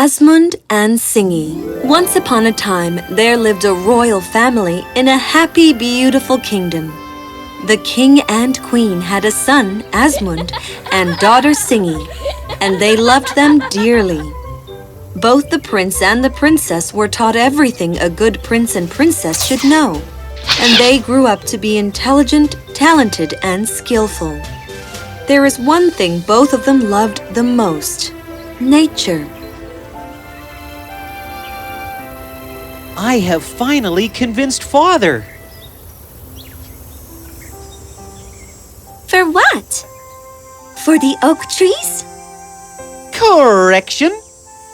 ASMUND and SINGY. Once upon a time, there lived a royal family in a happy, beautiful kingdom. The king and queen had a son, ASMUND, and daughter SINGY, and they loved them dearly. Both the prince and the princess were taught everything a good prince and princess should know, and they grew up to be intelligent, talented, and skillful. There is one thing both of them loved the most: nature. I have finally convinced Father. For what? For the oak trees? Correction.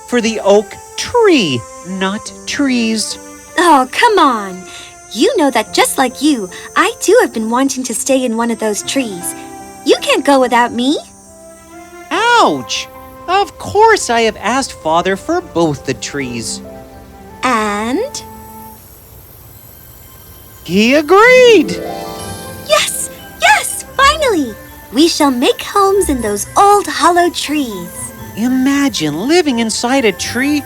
For the oak tree, not trees. Oh, come on. You know that just like you, I too have been wanting to stay in one of those trees. You can't go without me. Ouch! Of course I have asked Father for both the trees. And? He agreed! Yes! Yes! Finally! We shall make homes in those old hollow trees. Imagine living inside a tree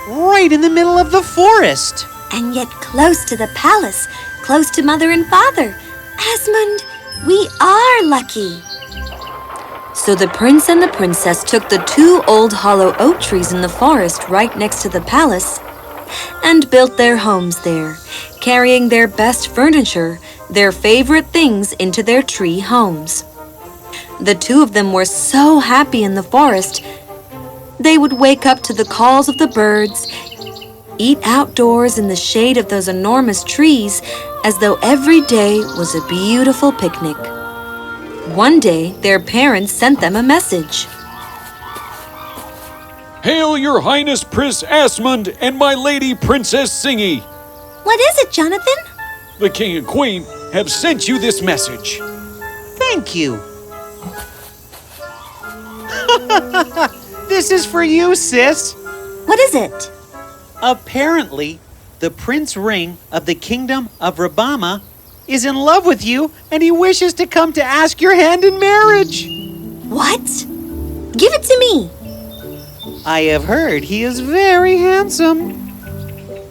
right in the middle of the forest. And yet close to the palace, close to Mother and Father. ASMUND, we are lucky. So the prince and the princess took the two old hollow oak trees in the forest right next to the palace and built their homes there, carrying their best furniture, their favorite things into their tree homes. The two of them were so happy in the forest. They would wake up to the calls of the birds, eat outdoors in the shade of those enormous trees, as though every day was a beautiful picnic. One day, their parents sent them a message. Hail, Your Highness Prince ASMUND and my Lady Princess SINGY. What is it, Jonathan? The King and Queen have sent you this message. Thank you. This is for you, sis. What is it? Apparently, the Prince Ring of the Kingdom of Rabama is in love with you, and he wishes to come to ask your hand in marriage. What? Give it to me. I have heard he is very handsome.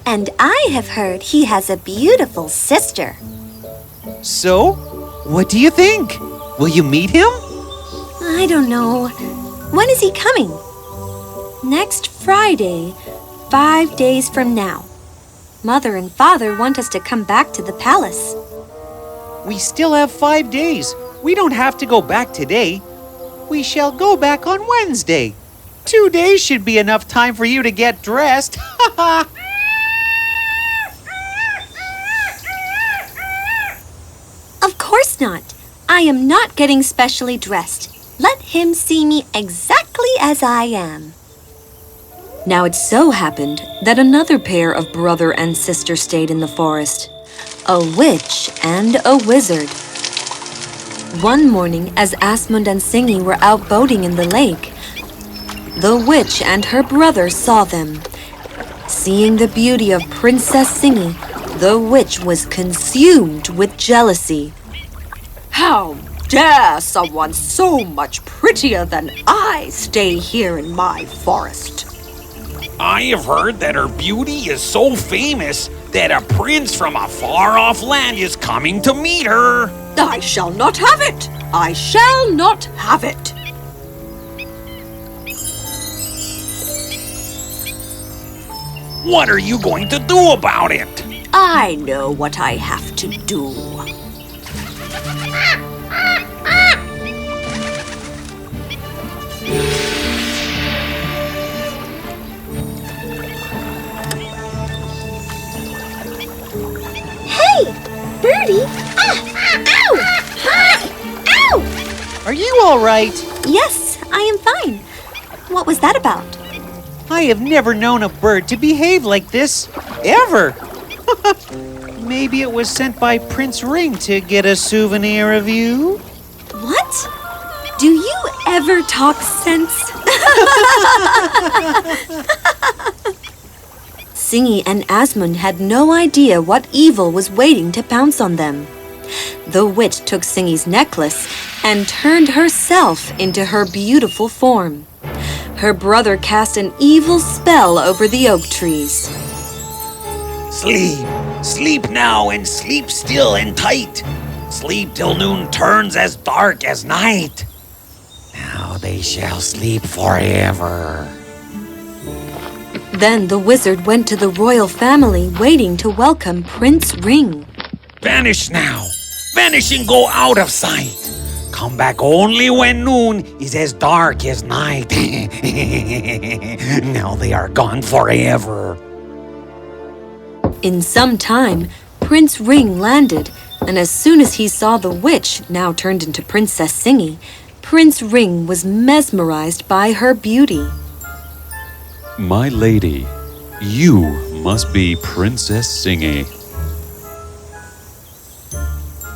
And I have heard he has a beautiful sister. So, what do you think? Will you meet him? I don't know. When is he coming? Next Friday, 5 days from now. Mother and Father want us to come back to the palace. We still have 5 days. We don't have to go back today. We shall go back on Wednesday. 2 days should be enough time for you to get dressed. Of course not. I am not getting specially dressed. Let him see me exactly as I am. Now it so happened that another pair of brother and sister stayed in the forest, a witch and a wizard. One morning, as ASMUND and SINGY were out boating in the lake, the witch and her brother saw them. Seeing the beauty of Princess SINGY, the witch was consumed with jealousy. How dare someone so much prettier than I stay here in my forest? I have heard that her beauty is so famous that a prince from a far-off land is coming to meet her. I shall not have it! I shall not have it! What are you going to do about it? I know what I have to do. Hey, Birdie! Ow! Ow! Are you all right? Yes, I am fine. What was that about? I have never known a bird to behave like this, ever. Maybe it was sent by Prince Ring to get a souvenir of you? What? Do you ever talk sense? SINGY and ASMUND had no idea what evil was waiting to pounce on them. The witch took SINGY's necklace and turned herself into her beautiful form. her brother cast an evil spell over the oak trees. Sleep, sleep now and sleep still and tight. Sleep till noon turns as dark as night. Now they shall sleep forever. Then the wizard went to the royal family waiting to welcome Prince Ring. Vanish now, vanish and go out of sight. Come back only when noon is as dark as night. Now they are gone forever. In some time, Prince Ring landed, and as soon as he saw the witch, now turned into Princess Singy, Prince Ring was mesmerized by her beauty. My lady, you must be Princess Singy.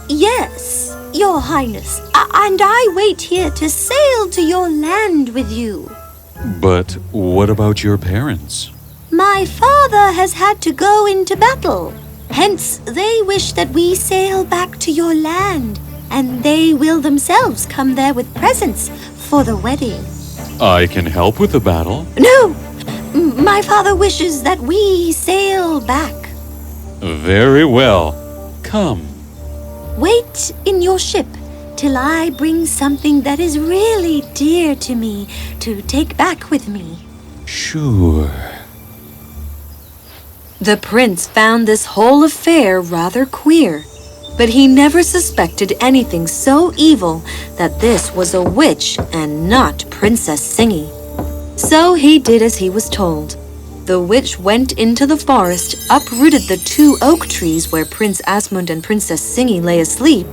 Yes, Your Highness, and I wait here to sail to your land with you. But what about your parents? My father has had to go into battle. Hence, they wish that we sail back to your land, and they will themselves come there with presents for the wedding. I can help with the battle. No! My father wishes that we sail back. Very well. Come. Wait in your ship till I bring something that is really dear to me to take back with me. Sure. The prince found this whole affair rather queer, but he never suspected anything so evil that this was a witch and not Princess Singy. So he did as he was told. The witch went into the forest, uprooted the 2 oak trees where Prince Asmund and Princess Singy lay asleep,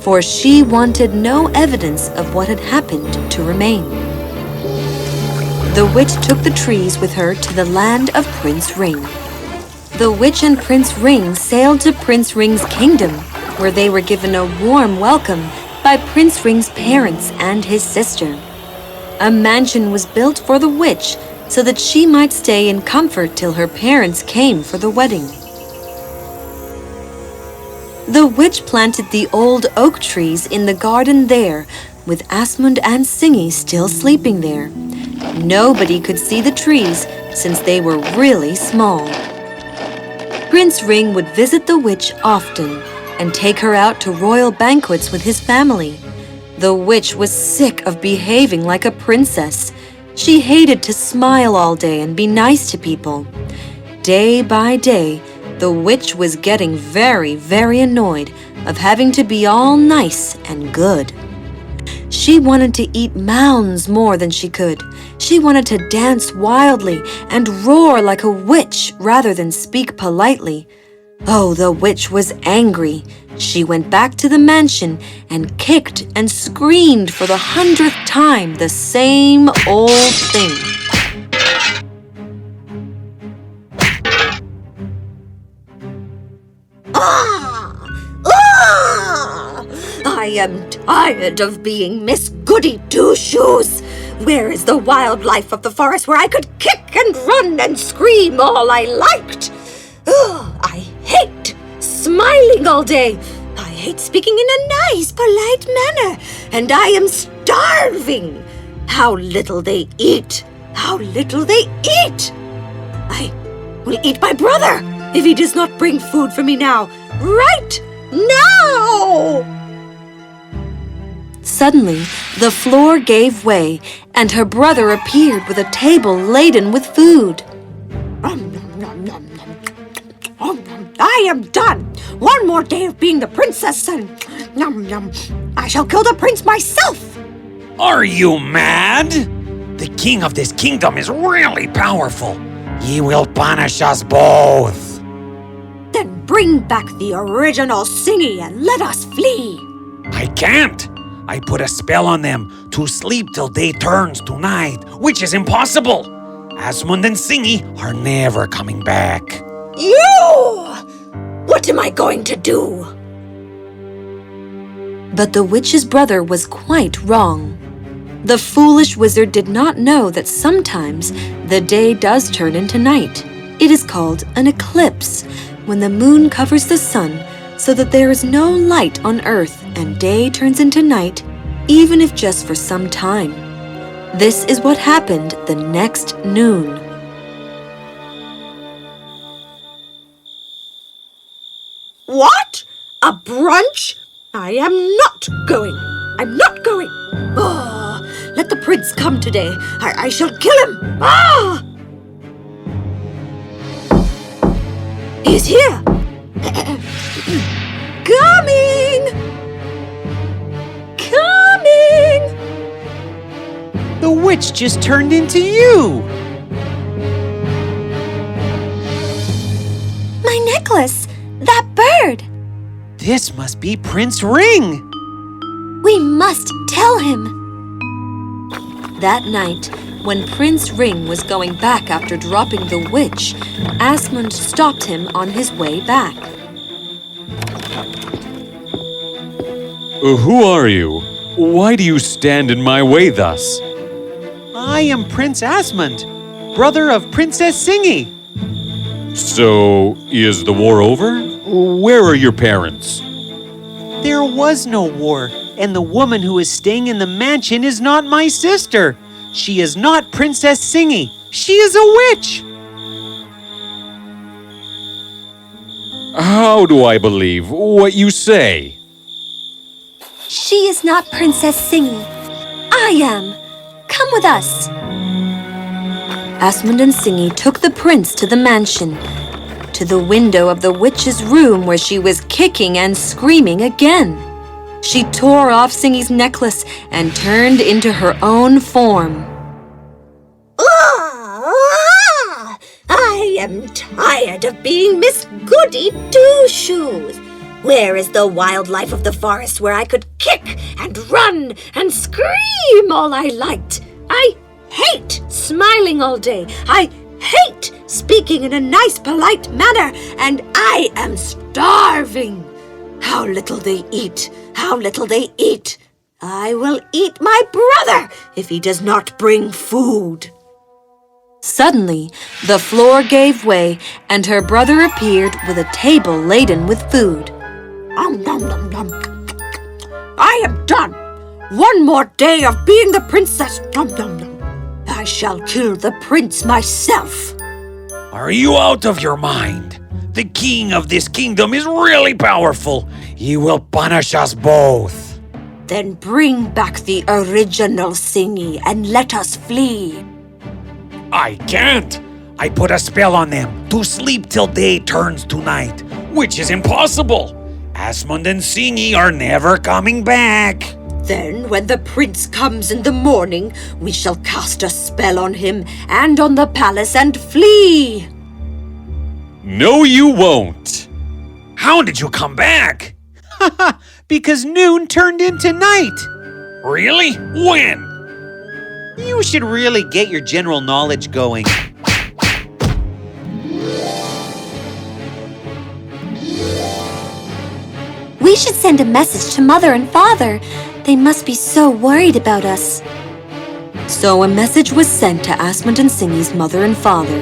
for she wanted no evidence of what had happened to remain. The witch took the trees with her to the land of Prince Ring. The witch and Prince Ring sailed to Prince Ring's kingdom, where they were given a warm welcome by Prince Ring's parents and his sister. A mansion was built for the witch so that she might stay in comfort till her parents came for the wedding. The witch planted the old oak trees in the garden there, with Asmund and Singy still sleeping there. Nobody could see the trees since they were really small. Prince Ring would visit the witch often and take her out to royal banquets with his family. The witch was sick of behaving like a princess. She hated to smile all day and be nice to people. Day by day, the witch was getting very, very annoyed of having to be all nice and good. She wanted to eat mounds more than she could. She wanted to dance wildly and roar like a witch rather than speak politely. Oh, the witch was angry. She went back to the mansion and kicked and screamed for the 100th time the same old thing. I am tired of being Miss Goody Two-Shoes. Where is the wild life of the forest where I could kick and run and scream all I liked? I hate smiling all day. I hate speaking in a nice, polite manner. And I am starving. How little they eat. How little they eat. I will eat my brother if he does not bring food for me now. Right now! Suddenly, the floor gave way, and her brother appeared with a table laden with food. I am done. One more day of being the princess and I shall kill the prince myself. Are you mad? The king of this kingdom is really powerful. He will punish us both. Then bring back the original Singy and let us flee. I can't. I put a spell on them to sleep till day turns to night, which is impossible. Asmund and Singy are never coming back. You! What am I going to do? But the witch's brother was quite wrong. The foolish wizard did not know that sometimes the day does turn into night. It is called an eclipse, when the moon covers the sun so that there is no light on earth and day turns into night, even if just for some time. This is what happened the next noon. What? A brunch? I am not going. I'm not going. Oh, let the prince come today. I shall kill him. Ah! He's here. Coming! Coming! The witch just turned into you! My necklace! That bird! This must be Prince Ring! We must tell him! That night, when Prince Ring was going back after dropping the witch, ASMUND stopped him on his way back. Who are you? Why do you stand in my way thus? I am Prince ASMUND, brother of Princess Singy. So, is the war over? Where are your parents? There was no war, and the woman who is staying in the mansion is not my sister. She is not Princess Singy. She is a witch. How do I believe what you say? She is not Princess Singy. I am. Come with us. ASMUND and SINGY took the prince to the mansion, to the window of the witch's room where she was kicking and screaming again. She tore off Singy's necklace and turned into her own form. Ah! I am tired of being Miss Goody Two-Shoes. Where is the wildlife of the forest where I could kick and run and scream all I liked? I hate smiling all day. I hate speaking in a nice, polite manner, and I am starving. How little they eat, how little they eat. I will eat my brother if he does not bring food. Suddenly, the floor gave way, and her brother appeared with a table laden with food. Nom, nom, nom. I am done. One more day of being the princess. Nom, nom, nom. I shall kill the prince myself. Are you out of your mind? The king of this kingdom is really powerful. He will punish us both. Then bring back the original Singy and let us flee. I can't. I put a spell on them to sleep till day turns to night, which is impossible. ASMUND and SINGY are never coming back. Then, when the prince comes in the morning, we shall cast a spell on him and on the palace and flee. No, you won't. How did you come back? Because noon turned into night. Really? When? You should really get your general knowledge going. We should send a message to Mother and Father. They must be so worried about us. So a message was sent to ASMUND and SINGY's mother and father.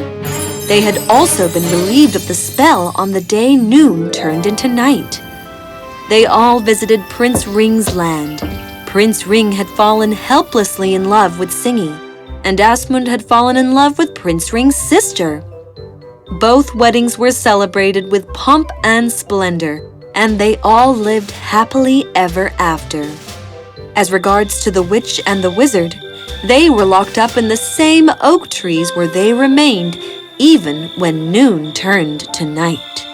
They had also been relieved of the spell on the day noon turned into night. They all visited Prince Ring's land. Prince Ring had fallen helplessly in love with Singy, and ASMUND had fallen in love with Prince Ring's sister. Both weddings were celebrated with pomp and splendor, and they all lived happily ever after. As regards to the witch and the wizard, they were locked up in the same oak trees where they remained even when noon turned to night.